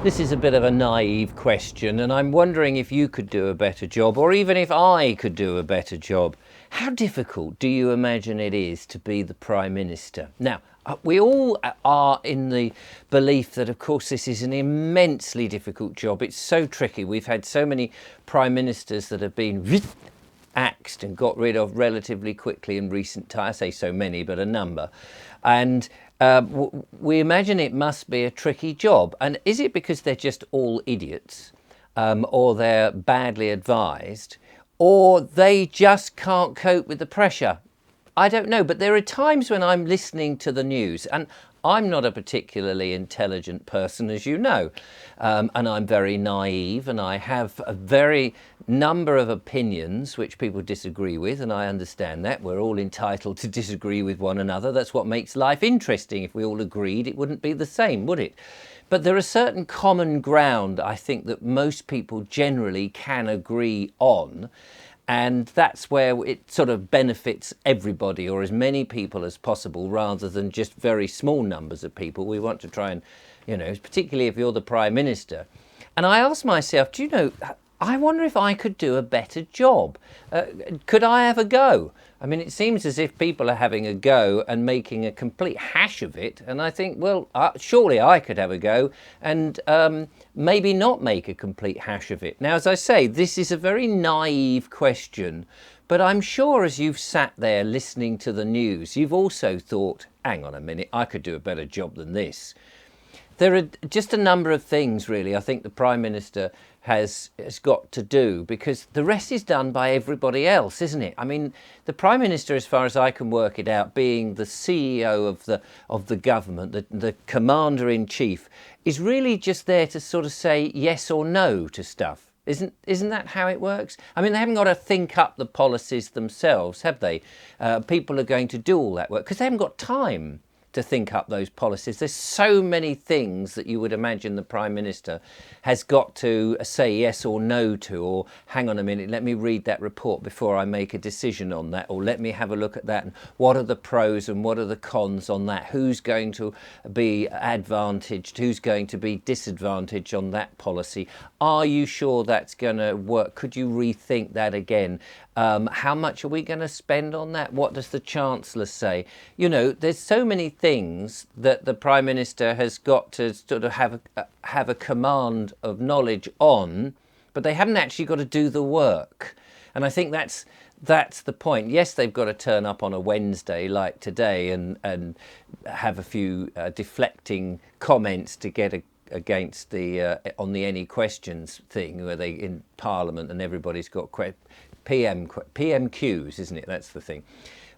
This is a bit of a naive question, and I'm wondering if you could do a better job, or even if I could do a better job. How difficult do you imagine it is to be the Prime Minister? Now, we all are in the belief that, of course, this is an immensely difficult job. It's so tricky. We've had so many Prime Ministers that have been axed and got rid of relatively quickly in recent times. I say so many, but a number. And we imagine it must be a tricky job. And is it because they're just all idiots, or they're badly advised, or they just can't cope with the pressure? I don't know, but there are times when I'm listening to the news, and I'm not a particularly intelligent person, as you know, and I'm very naive, and I have a very number of opinions which people disagree with, and I understand that. We're all entitled to disagree with one another. That's what makes life interesting. If we all agreed, it wouldn't be the same, would it? But there are certain common ground, I think, that most people generally can agree on. And that's where it sort of benefits everybody, or as many people as possible, rather than just very small numbers of people. We want to try and, particularly if you're the Prime Minister. And I ask myself, I wonder if I could do a better job. Could I have a go? I mean, it seems as if people are having a go and making a complete hash of it. And I think, well, surely I could have a go and maybe not make a complete hash of it. Now, as I say, this is a very naive question, but I'm sure as you've sat there listening to the news, you've also thought, hang on a minute, I could do a better job than this. There are just a number of things, really, I think the Prime Minister has got to do, because the rest is done by everybody else, isn't it? I mean, the Prime Minister, as far as I can work it out, being the CEO of the government, the Commander-in-Chief, is really just there to sort of say yes or no to stuff. Isn't that how it works? I mean, they haven't got to think up the policies themselves, have they? People are going to do all that work because they haven't got time to think up those policies. There's so many things that you would imagine the Prime Minister has got to say yes or no to, or hang on a minute, let me read that report before I make a decision on that, or let me have a look at that, and what are the pros and what are the cons on that, who's going to be advantaged, who's going to be disadvantaged on that policy, are you sure that's going to work, could you rethink that again, how much are we going to spend on that, what does the Chancellor say? There's so many things that the Prime Minister has got to sort of have a command of knowledge on, but they haven't actually got to do the work. And I think that's the point. Yes, they've got to turn up on a Wednesday like today and have a few deflecting comments to get against the on the any questions thing, where they in Parliament and everybody's got PMQs, isn't it? That's the thing,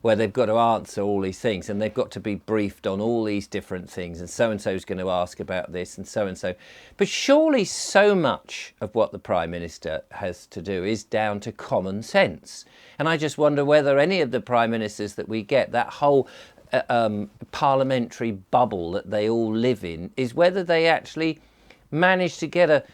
where they've got to answer all these things and they've got to be briefed on all these different things, and so is going to ask about this and so. But surely so much of what the Prime Minister has to do is down to common sense. And I just wonder whether any of the Prime Ministers that we get, that whole parliamentary bubble that they all live in, is whether they actually manage to get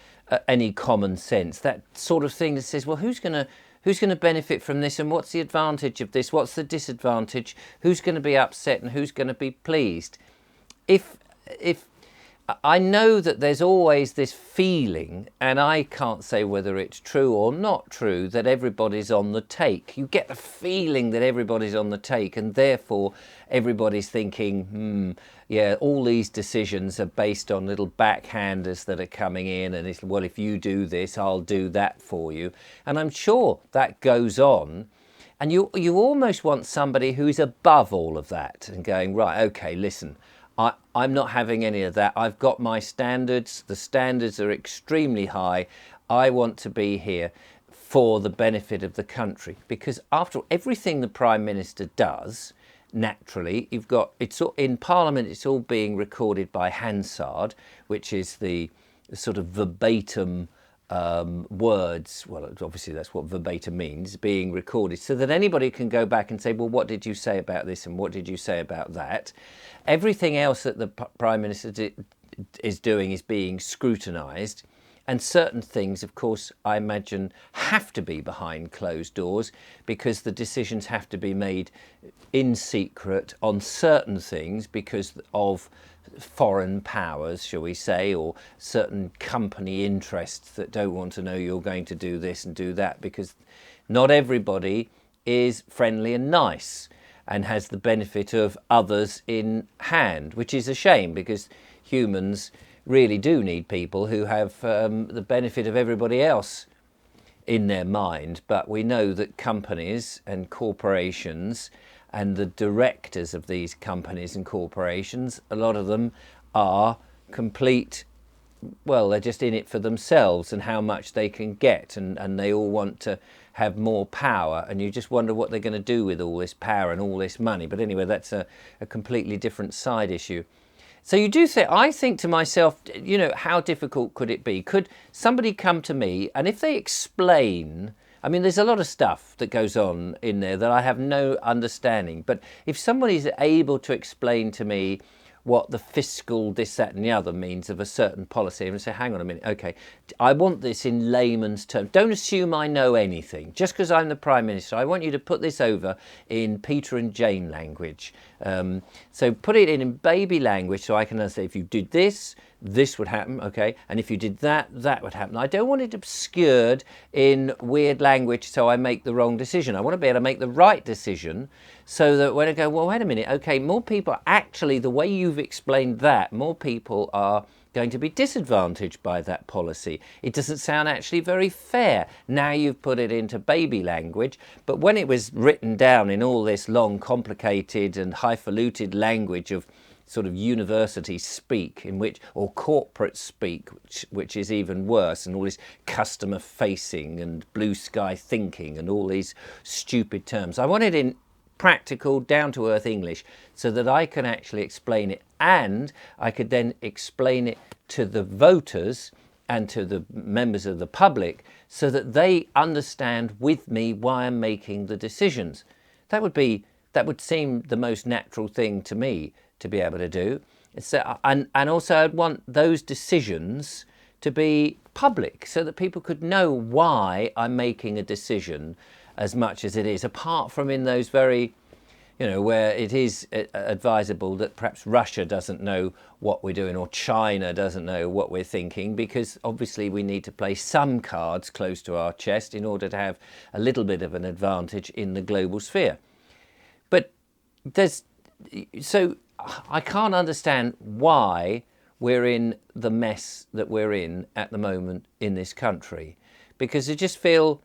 any common sense, that sort of thing that says, well, who's going to benefit from this, and what's the advantage of this, what's the disadvantage, who's going to be upset and who's going to be pleased. If I know that there's always this feeling, and I can't say whether it's true or not true, that everybody's on the take. You get the feeling that everybody's on the take, and therefore everybody's thinking, yeah, all these decisions are based on little backhanders that are coming in, and it's, well, if you do this, I'll do that for you. And I'm sure that goes on. And you almost want somebody who's above all of that and going, right, okay, listen, I'm not having any of that. I've got my standards. The standards are extremely high. I want to be here for the benefit of the country. Because after all, everything the Prime Minister does, naturally, it's all, in Parliament, it's all being recorded by Hansard, which is the sort of verbatim words, well, obviously that's what verbatim means, being recorded, so that anybody can go back and say, well, what did you say about this and what did you say about that? Everything else that the Prime Minister is doing is being scrutinised, And certain things, of course, I imagine have to be behind closed doors because the decisions have to be made in secret on certain things because of foreign powers, shall we say, or certain company interests that don't want to know you're going to do this and do that, because not everybody is friendly and nice and has the benefit of others in hand, which is a shame because humans really do need people who have the benefit of everybody else in their mind. But we know that companies and corporations and the directors of these companies and corporations, a lot of them are complete, well, they're just in it for themselves and how much they can get, and they all want to have more power, and you just wonder what they're going to do with all this power and all this money. But anyway, that's a completely different side issue. So you do think, I think to myself, you know, how difficult could it be? Could somebody come to me and if they explain, I mean, there's a lot of stuff that goes on in there that I have no understanding, but if somebody's able to explain to me what the fiscal this, that and the other means of a certain policy, and say, hang on a minute, okay, I want this in layman's terms. Don't assume I know anything. Just because I'm the Prime Minister, I want you to put this over in Peter and Jane language. So put it in baby language so I can understand if you did this, this would happen, okay, and if you did that, that would happen. I don't want it obscured in weird language so I make the wrong decision. I want to be able to make the right decision so that when I go, well, wait a minute, okay, more people, actually, the way you've explained that, more people are going to be disadvantaged by that policy. It doesn't sound actually very fair. Now you've put it into baby language, but when it was written down in all this long, complicated and highfalutin language of sort of university speak, in which, or corporate speak, which is even worse, and all this customer facing and blue sky thinking and all these stupid terms. I want it in practical, down to earth English so that I can actually explain it, and I could then explain it to the voters and to the members of the public so that they understand with me why I'm making the decisions. That would seem the most natural thing to me to be able to do. So, and also I'd want those decisions to be public so that people could know why I'm making a decision as much as it is, apart from in those very, you know, where it is advisable that perhaps Russia doesn't know what we're doing or China doesn't know what we're thinking, because obviously we need to play some cards close to our chest in order to have a little bit of an advantage in the global sphere. But so I can't understand why we're in the mess that we're in at the moment in this country, because I just feel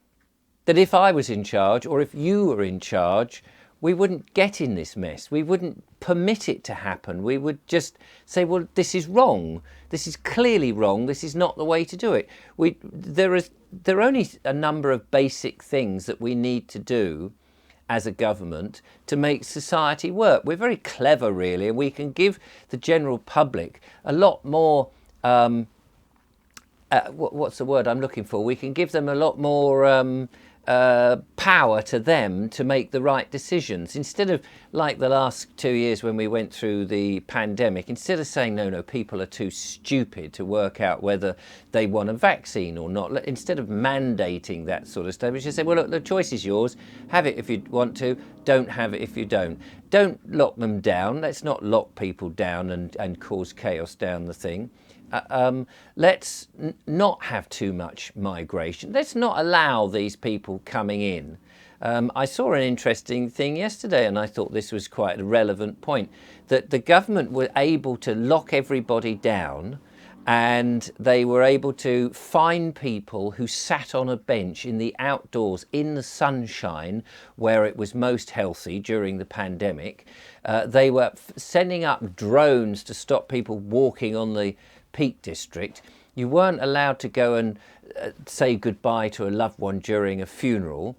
that if I was in charge, or if you were in charge, we wouldn't get in this mess. We wouldn't permit it to happen. We would just say, well, this is wrong. This is clearly wrong. This is not the way to do it. There are only a number of basic things that we need to do as a government to make society work. We're very clever, really, and we can give the general public a lot more, what's the word I'm looking for? We can give them a lot more power to them to make the right decisions. Instead of like the last 2 years when we went through the pandemic, instead of saying, no, people are too stupid to work out whether they want a vaccine or not, instead of mandating that sort of stuff, we should say, well, look, the choice is yours. Have it if you want to, don't have it if you don't. Don't lock them down. Let's not lock people down and cause chaos down the thing. Let's not have too much migration. Let's not allow these people coming in. I saw an interesting thing yesterday, and I thought this was quite a relevant point, that the government were able to lock everybody down, and they were able to fine people who sat on a bench in the outdoors in the sunshine where it was most healthy during the pandemic. They were sending up drones to stop people walking on the Peak District. You weren't allowed to go and say goodbye to a loved one during a funeral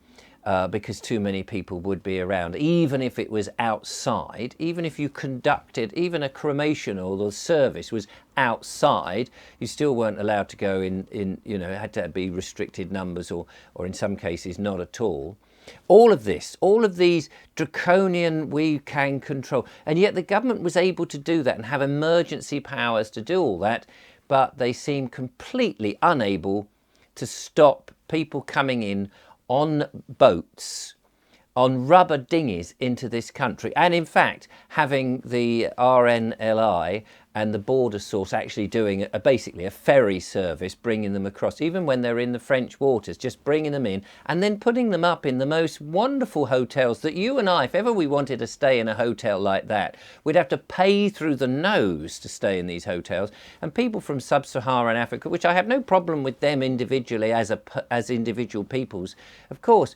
because too many people would be around, even if it was outside. Even if you conducted, even a cremation or the service was outside, you still weren't allowed to go in, you know, it had to be restricted numbers or in some cases not at all. All of this, all of these draconian we can control, and yet the government was able to do that and have emergency powers to do all that but they seem completely unable to stop people coming in on boats, on rubber dinghies into this country. And in fact, having the RNLI and the border source actually doing basically a ferry service, bringing them across, even when they're in the French waters, just bringing them in and then putting them up in the most wonderful hotels that you and I, if ever we wanted to stay in a hotel like that, we'd have to pay through the nose to stay in these hotels. And people from sub-Saharan Africa, which I have no problem with them individually as individual peoples, of course,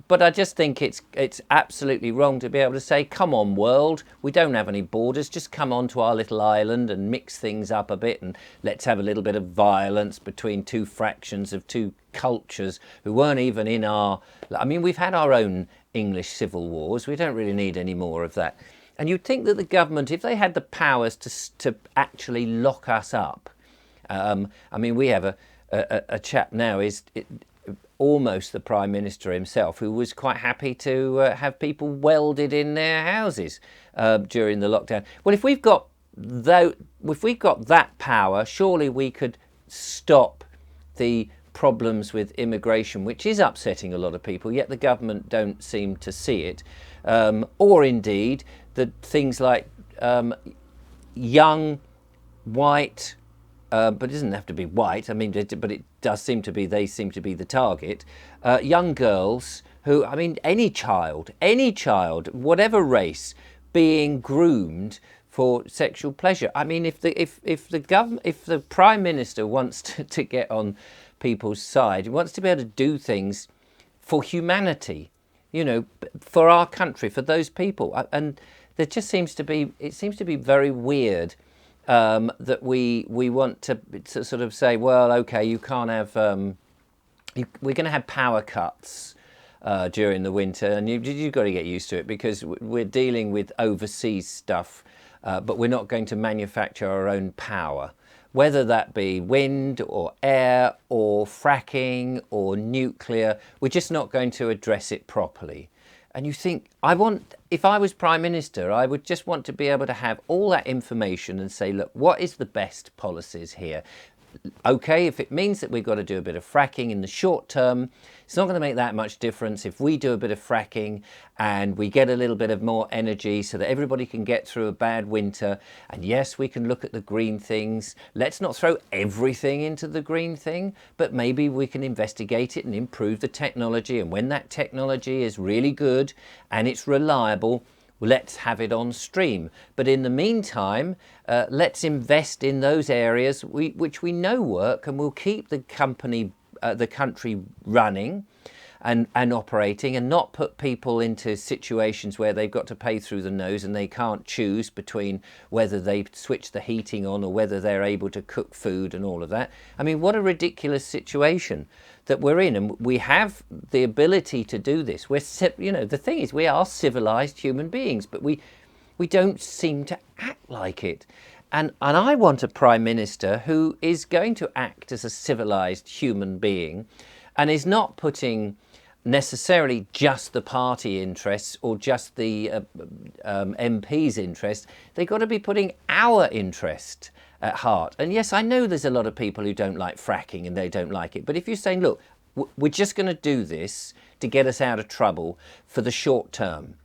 but I just think it's absolutely wrong to be able to say, come on world, we don't have any borders, just come onto our little island and mix things up a bit, and let's have a little bit of violence between two fractions of two cultures who weren't even in our... I mean, we've had our own English civil wars, we don't really need any more of that. And you'd think that the government, if they had the powers to actually lock us up, I mean, we have a chap now, almost the Prime Minister himself, who was quite happy to have people welded in their houses during the lockdown. Well, if we've got that power, surely we could stop the problems with immigration, which is upsetting a lot of people, yet the government don't seem to see it. Or indeed, the things like young, white, but it doesn't have to be white, I mean, but it does seem to be, they seem to be the target. Young girls who, I mean, any child, whatever race, being groomed for sexual pleasure. I mean, if the Prime Minister wants to get on people's side, he wants to be able to do things for humanity, you know, for our country, for those people. And there just seems to be, it seems to be very weird that we want to sort of say, well, okay, you can't have, we're going to have power cuts during the winter, and you've got to get used to it because we're dealing with overseas stuff, but we're not going to manufacture our own power, whether that be wind or air or fracking or nuclear. We're just not going to address it properly. And you think, if I was Prime Minister, I would just want to be able to have all that information and say, look, what is the best policies here? Okay, if it means that we've got to do a bit of fracking in the short term, it's not going to make that much difference if we do a bit of fracking and we get a little bit of more energy so that everybody can get through a bad winter. And yes, we can look at the green things. Let's not throw everything into the green thing, but maybe we can investigate it and improve the technology. And when that technology is really good and it's reliable, let's have it on stream. But in the meantime, let's invest in those areas which we know work, and we'll keep the country running and operating, and not put people into situations where they've got to pay through the nose and they can't choose between whether they switch the heating on or whether they're able to cook food and all of that. I mean, what a ridiculous situation that we're in, and we have the ability to do this. You know, the thing is, we are civilized human beings, but we don't seem to act like it. And I want a Prime Minister who is going to act as a civilized human being and is not putting necessarily just the party interests or just the MP's interest. They've got to be putting our interest at heart. And yes, I know there's a lot of people who don't like fracking and they don't like it. But if you're saying, look, we're just going to do this to get us out of trouble for the short term.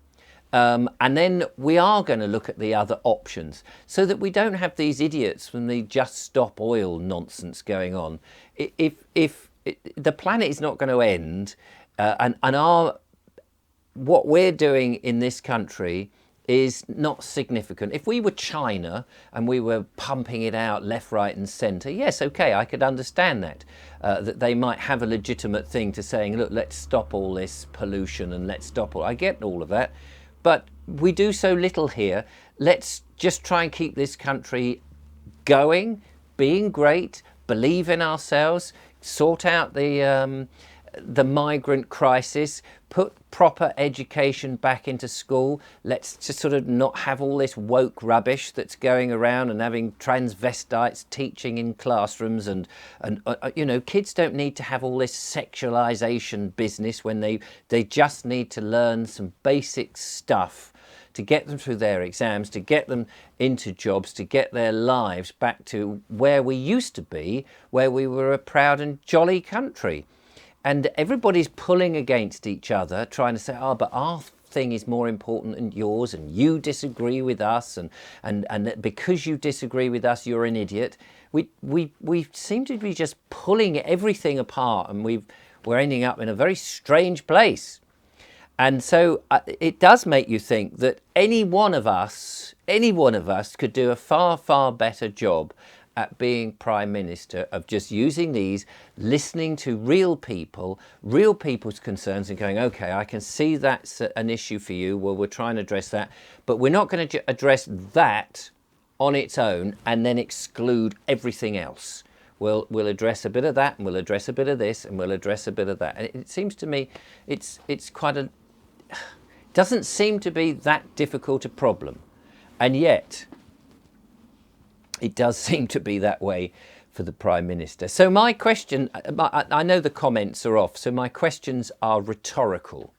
And then we are going to look at the other options so that we don't have these idiots from the just stop oil nonsense going on. If the planet is not going to end, what we're doing in this country is not significant. If we were China and we were pumping it out left, right and centre, yes, okay, I could understand that. That they might have a legitimate thing to saying, look, let's stop all this pollution and let's stop all... I get all of that. But we do so little here. Let's just try and keep this country going, being great, believe in ourselves, sort out the migrant crisis, put proper education back into school. Let's just sort of not have all this woke rubbish that's going around and having transvestites teaching in classrooms and you know, kids don't need to have all this sexualization business when they just need to learn some basic stuff to get them through their exams, to get them into jobs, to get their lives back to where we used to be, where we were a proud and jolly country. And everybody's pulling against each other, trying to say, oh, but our thing is more important than yours, and you disagree with us, and because you disagree with us, you're an idiot. We seem to be just pulling everything apart, and we're ending up in a very strange place. And so it does make you think that any one of us could do a far, far better job at being Prime Minister, of just using these, listening to real people, real people's concerns, and going, okay, I can see that's an issue for you. Well, we're trying to address that, but we're not going to address that on its own and then exclude everything else. We'll address a bit of that, and we'll address a bit of this, and we'll address a bit of that. And it seems to me it's quite a... doesn't seem to be that difficult a problem. And yet, it does seem to be that way for the Prime Minister. So my question, I know the comments are off, so my questions are rhetorical.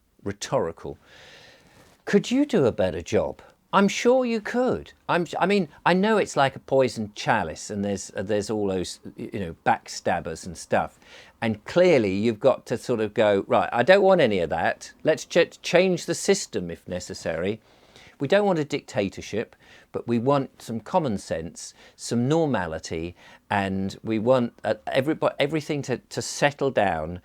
Could you do a better job? I'm sure you could. I mean, I know it's like a poisoned chalice, and there's all those, backstabbers and stuff. And clearly you've got to sort of go, right, I don't want any of that. Let's change the system if necessary. We don't want a dictatorship, but we want some common sense, some normality, and we want everything to settle down.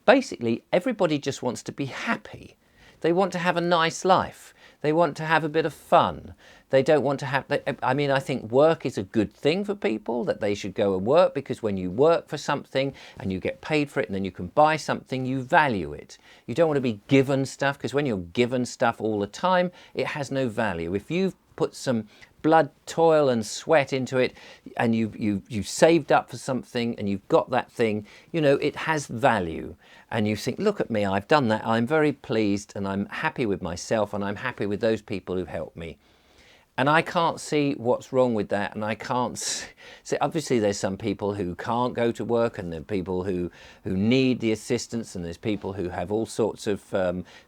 Basically, everybody just wants to be happy. They want to have a nice life. They want to have a bit of fun. They don't want to have... I think work is a good thing for people, that they should go and work, because when you work for something and you get paid for it and then you can buy something, you value it. You don't want to be given stuff, because when you're given stuff all the time, it has no value. If you've put some blood, toil and sweat into it, and you've saved up for something and you've got that thing, it has value. And you think, look at me, I've done that, I'm very pleased, and I'm happy with myself, and I'm happy with those people who've helped me. And I can't see what's wrong with that. And I can't see, obviously there's some people who can't go to work, and there are people who need the assistance, and there's people who have all sorts of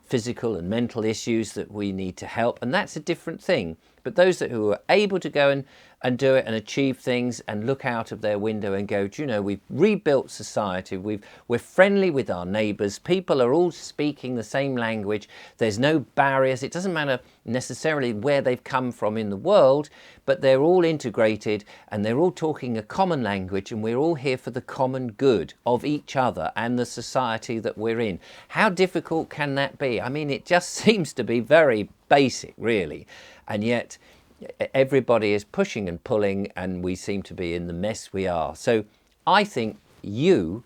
physical and mental issues that we need to help. And that's a different thing. But those who are able to go and do it and achieve things and look out of their window and go, do you know, we've rebuilt society, we're friendly with our neighbours, people are all speaking the same language, there's no barriers, it doesn't matter necessarily where they've come from in the world, but they're all integrated and they're all talking a common language, and we're all here for the common good of each other and the society that we're in. How difficult can that be? I mean, it just seems to be very basic, really. And yet everybody is pushing and pulling, and we seem to be in the mess we are. So I think you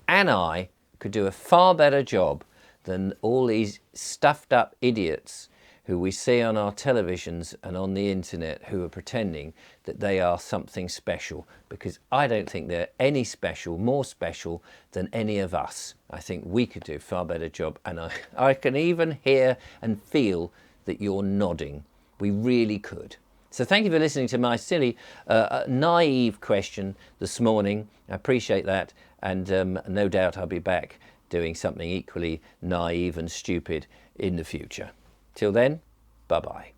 and I could do a far better job than all these stuffed up idiots who we see on our televisions and on the internet, who are pretending that they are something special, because I don't think they're any more special than any of us. I think we could do a far better job, and I can even hear and feel that you're nodding. We really could. So thank you for listening to my silly, naive question this morning. I appreciate that, and no doubt I'll be back doing something equally naive and stupid in the future. Till then, bye-bye.